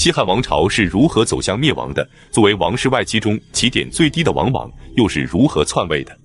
西汉王朝是如何走向灭亡的？作为王室外戚中起点最低的王莽，又是如何篡位的？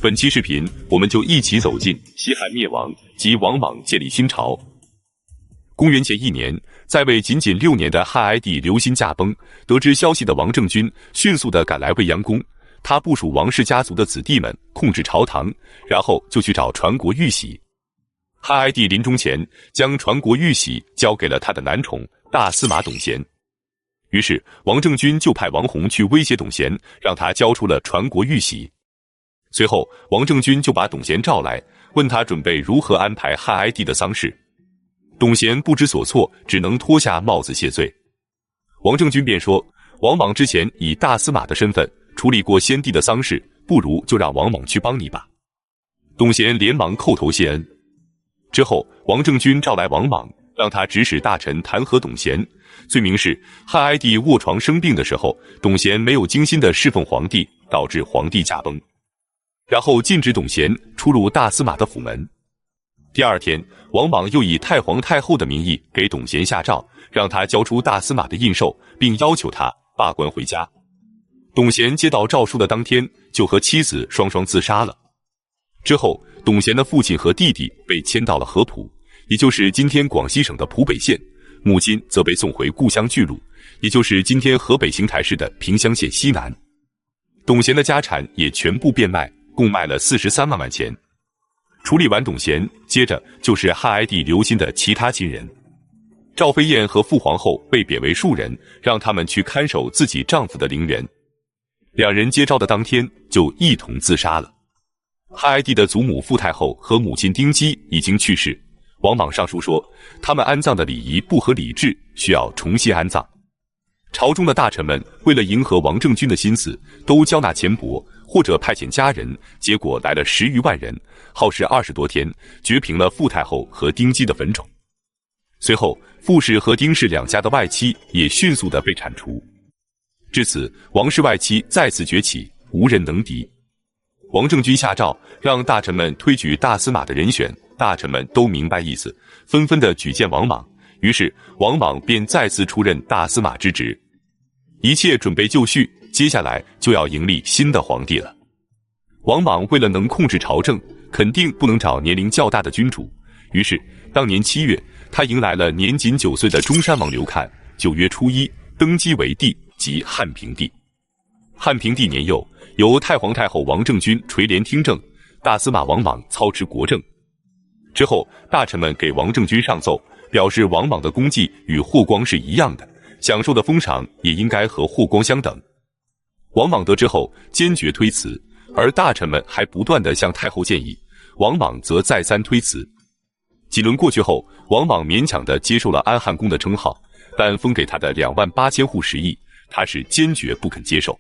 本期视频，我们就一起走进西汉灭亡及王莽建立新朝。公元前1年，在位仅仅6年的汉哀帝刘欣驾崩，得知消息的王政君迅速地赶来未央宫，他部属王氏家族的子弟们控制朝堂，然后就去找传国玉玺。汉哀帝临终前，将传国玉玺交给了他的男宠大司马董贤。于是王政君就派王弘去威胁董贤，让他交出了传国玉玺。随后王政君就把董贤召来，问他准备如何安排汉哀帝的丧事。董贤不知所措，只能脱下帽子谢罪。王政君便说，王莽之前以大司马的身份处理过先帝的丧事，不如就让王莽去帮你吧。董贤连忙叩头谢恩。之后王政君召来王莽，让他指使大臣弹劾董贤，罪名是汉哀帝卧床生病的时候，董贤没有精心的侍奉皇帝，导致皇帝驾崩。然后禁止董贤出入大司马的府门。第二天，王莽又以太皇太后的名义给董贤下诏，让他交出大司马的印绶，并要求他罢官回家。董贤接到诏书的当天，就和妻子双双自杀了。之后，董贤的父亲和弟弟被迁到了合浦，也就是今天广西省的浦北县，母亲则被送回故乡巨鹿，也就是今天河北邢台市的平乡县西南。董贤的家产也全部变卖，共卖了43万钱。处理完董贤，接着就是汉哀帝刘欣的其他亲人。赵飞燕和傅皇后被贬为庶人，让他们去看守自己丈夫的陵园。两人接诏的当天就一同自杀了。汉哀帝的祖母傅太后和母亲丁姬已经去世，王莽上书说，他们安葬的礼仪不合礼制，需要重新安葬。朝中的大臣们为了迎合王政君的心思，都交纳钱帛或者派遣家人，结果来了10余万人，耗时20多天，掘平了傅太后和丁姬的坟冢。随后傅氏和丁氏两家的外戚也迅速地被铲除。至此，王室外戚再次崛起，无人能敌。王政君下诏让大臣们推举大司马的人选，大臣们都明白意思，纷纷地举荐王莽。于是王莽便再次出任大司马之职。一切准备就绪，接下来就要迎立新的皇帝了。王莽为了能控制朝政，肯定不能找年龄较大的君主，于是当年7月，他迎来了年仅9岁的中山王刘看，9月初1登基为帝，即汉平帝。汉平帝年幼，由太皇太后王政君垂帘听政，大司马王莽操持国政。之后大臣们给王政君上奏，表示王莽的功绩与霍光是一样的，享受的封赏也应该和霍光相等。王莽得知后坚决推辞，而大臣们还不断地向太后建议，王莽则再三推辞。几轮过去后，王莽勉强地接受了安汉公的称号，但封给他的28000户食邑，他是坚决不肯接受。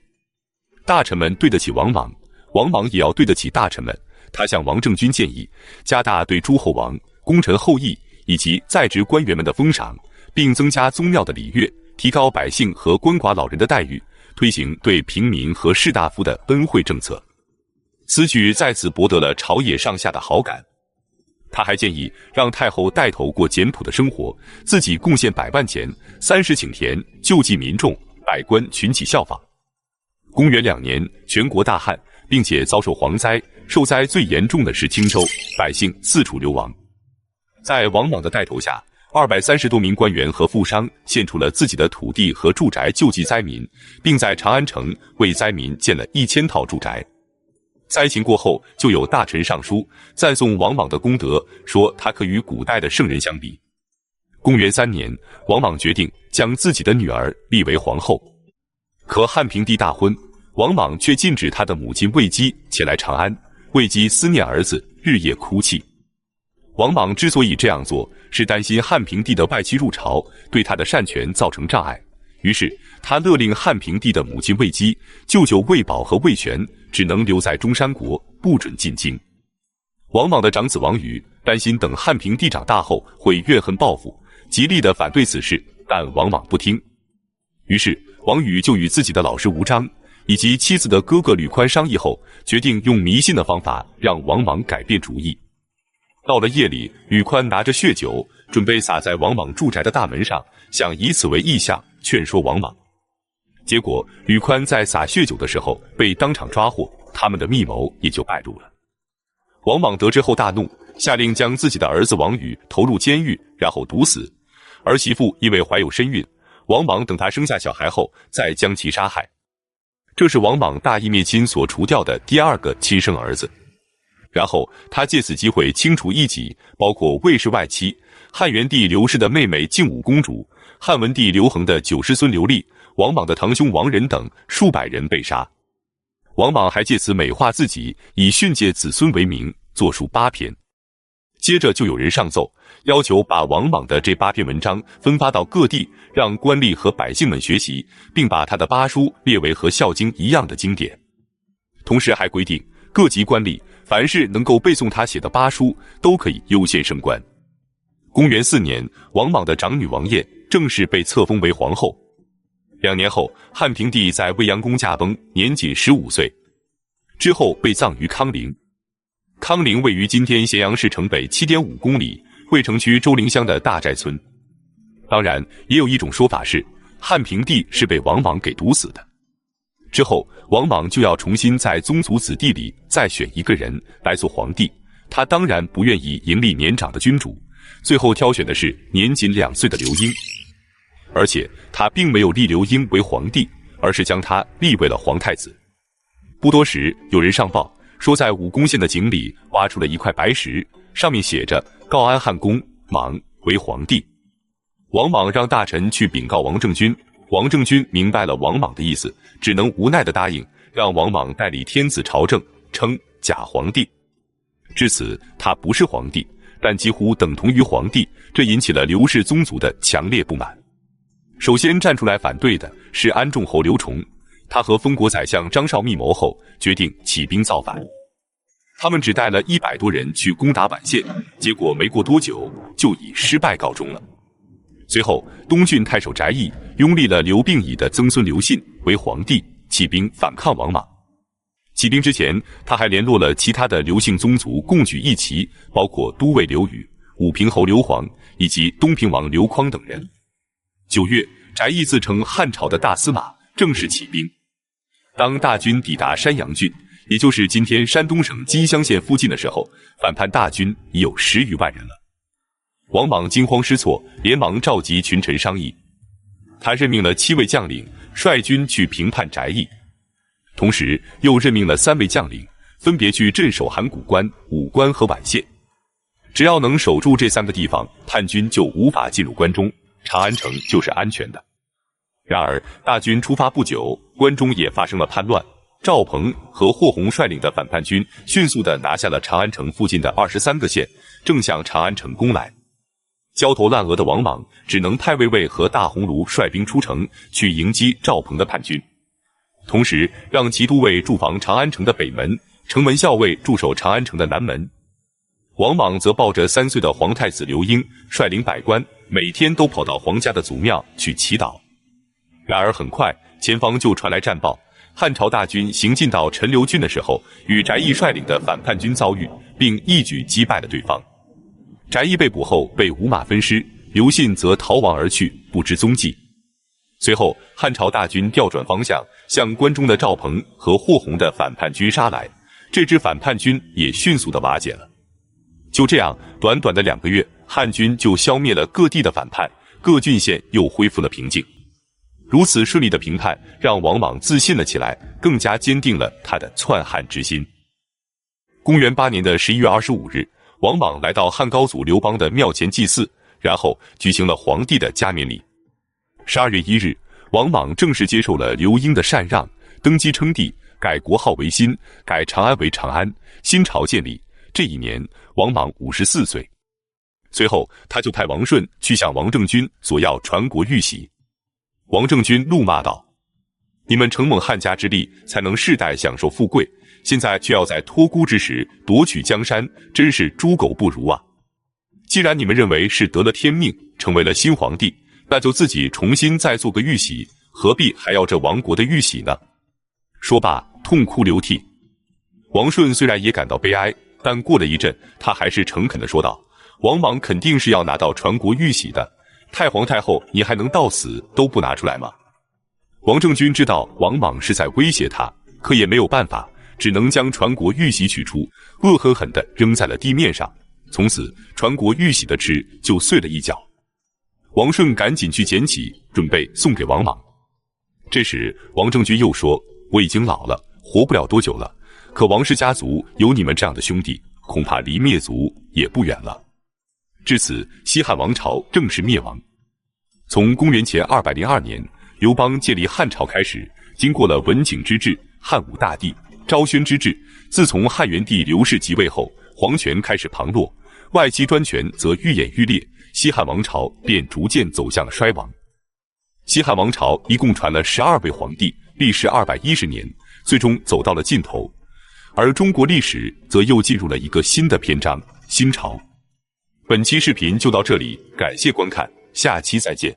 大臣们对得起王莽，王莽也要对得起大臣们。他向王政君建议，加大对诸侯王、功臣后裔以及在职官员们的封赏，并增加宗庙的礼乐，提高百姓和鳏寡老人的待遇，推行对平民和士大夫的恩惠政策。此举再次博得了朝野上下的好感。他还建议让太后带头过简朴的生活，自己贡献100万钱，30顷田，救济民众，百官群起效仿。公元2年，全国大旱，并且遭受蝗灾，受灾最严重的是青州，百姓四处流亡。在王莽的带头下，230多名官员和富商献出了自己的土地和住宅救济灾民，并在长安城为灾民建了1000套住宅。灾情过后，就有大臣上书赞颂王莽的功德，说他可与古代的圣人相比。公元3年，王莽决定将自己的女儿立为皇后。可汉平帝大婚，王莽却禁止他的母亲卫姬前来长安，卫姬思念儿子，日夜哭泣。王莽之所以这样做，是担心汉平帝的外戚入朝对他的擅权造成障碍，于是他勒令汉平帝的母亲卫姬、舅舅卫保和卫玄只能留在中山国，不准进京。王莽的长子王宇担心等汉平帝长大后会怨恨报复，极力地反对此事，但王莽不听。于是王宇就与自己的老师吴章以及妻子的哥哥吕宽商议后，决定用迷信的方法让王莽改变主意。到了夜里，吕宽拿着血酒，准备洒在王莽住宅的大门上，想以此为意象劝说王莽。结果吕宽在洒血酒的时候被当场抓获，他们的密谋也就败露了。王莽得知后大怒，下令将自己的儿子王宇投入监狱，然后毒死。儿媳妇因为怀有身孕，王莽等他生下小孩后再将其杀害。这是王莽大义灭亲所除掉的第2个亲生儿子。然后他借此机会清除异己，包括魏氏外戚、汉元帝刘氏的妹妹敬武公主、汉文帝刘恒的9世孙刘立、王莽的堂兄王仁等数百人被杀。王莽还借此美化自己，以训诫子孙为名，作书8篇。接着就有人上奏，要求把王莽的这8篇文章分发到各地，让官吏和百姓们学习，并把他的8书列为和《孝经》一样的经典。同时还规定，各级官吏凡是能够背诵他写的8书，都可以优先升官。公元4年，王莽的长女王晏正式被册封为皇后。2年后，汉平帝在未央宫驾崩，年仅15岁，之后被葬于康陵。康陵位于今天咸阳市城北 7.5 公里，渭城区周陵乡的大寨村。当然，也有一种说法是，汉平帝是被王莽给毒死的。之后，王莽就要重新在宗族子弟里再选一个人来做皇帝，他当然不愿意迎立年长的君主，最后挑选的是年仅2岁的刘英。而且他并没有立刘英为皇帝，而是将他立为了皇太子。不多时，有人上报说，在武功县的井里挖出了一块白石，上面写着“告安汉公莽为皇帝”。王莽让大臣去禀告王政君，王政君明白了王莽的意思，只能无奈地答应，让王莽代理天子朝政，称假皇帝。至此，他不是皇帝，但几乎等同于皇帝，这引起了刘氏宗族的强烈不满。首先站出来反对的是安众侯刘崇，他和封国宰相张绍密谋后，决定起兵造反。他们只带了100多人去攻打宛县，结果没过多久就以失败告终了。随后，东郡太守翟义拥立了刘病已的曾孙刘信为皇帝，起兵反抗王莽。起兵之前，他还联络了其他的刘姓宗族共举义旗，包括都尉刘宇、武平侯刘皇以及东平王刘匡等人。9月，翟义自称汉朝的大司马，正式起兵。当大军抵达山阳郡，也就是今天山东省金乡县附近的时候，反叛大军已有10余万人了。王莽惊慌失措，连忙召集群臣商议。他任命了7位将领率军去平叛翟义，同时又任命了3位将领，分别去镇守函谷关、武关和宛县。只要能守住这3个地方，叛军就无法进入关中，长安城就是安全的。然而，大军出发不久，关中也发生了叛乱。赵鹏和霍弘率领的反叛军迅速地拿下了长安城附近的23个县，正向长安城攻来。焦头烂额的王莽只能派魏魏和大鸿胪率兵出城去迎击赵鹏的叛军，同时让骑都尉驻防长安城的北门，城门校尉驻守长安城的南门。王莽则抱着3岁的皇太子刘英，率领百官，每天都跑到皇家的祖庙去祈祷。然而很快，前方就传来战报，汉朝大军行进到陈留郡的时候，与翟义率领的反叛军遭遇，并一举击败了对方。翟义被捕后被五马分尸，刘信则逃亡而去，不知踪迹。随后，汉朝大军调转方向，向关中的赵鹏和霍弘的反叛军杀来，这支反叛军也迅速地瓦解了。就这样，短短的2个月，汉军就消灭了各地的反叛，各郡县又恢复了平静。如此顺利的平叛，让王莽自信了起来，更加坚定了他的篡汉之心。公元8年的11月25日，王莽来到汉高祖刘邦的庙前祭祀，然后举行了皇帝的加冕礼。12月1日，王莽正式接受了刘英的禅让，登基称帝，改国号为新，改长安为长安，新朝建立。这一年，王莽54岁。随后，他就派王顺去向王政君索要传国玉玺。王政君怒骂道：“你们承蒙汉家之力，才能世代享受富贵，现在却要在托孤之时夺取江山，真是猪狗不如啊！既然你们认为是得了天命，成为了新皇帝，那就自己重新再做个玉玺，何必还要这亡国的玉玺呢？”说罢，痛哭流涕。王顺虽然也感到悲哀，但过了一阵，他还是诚恳地说道：“王莽肯定是要拿到传国玉玺的，太皇太后你还能到死都不拿出来吗？”王政君知道王莽是在威胁他，可也没有办法，只能将传国玉玺取出，恶狠狠地扔在了地面上。从此，传国玉玺的翅就碎了一角。王顺赶紧去捡起，准备送给王莽。这时，王政君又说：“我已经老了，活不了多久了。可王氏家族有你们这样的兄弟，恐怕离灭族也不远了。”至此，西汉王朝正式灭亡。从公元前202年，刘邦建立汉朝开始，经过了文景之治、汉武大帝、昭宣之治，自从汉元帝刘氏即位后，皇权开始旁落，外戚专权则愈演愈烈，西汉王朝便逐渐走向了衰亡。西汉王朝一共传了12位皇帝，历时210年，最终走到了尽头。而中国历史则又进入了一个新的篇章——新朝。本期视频就到这里，感谢观看，下期再见。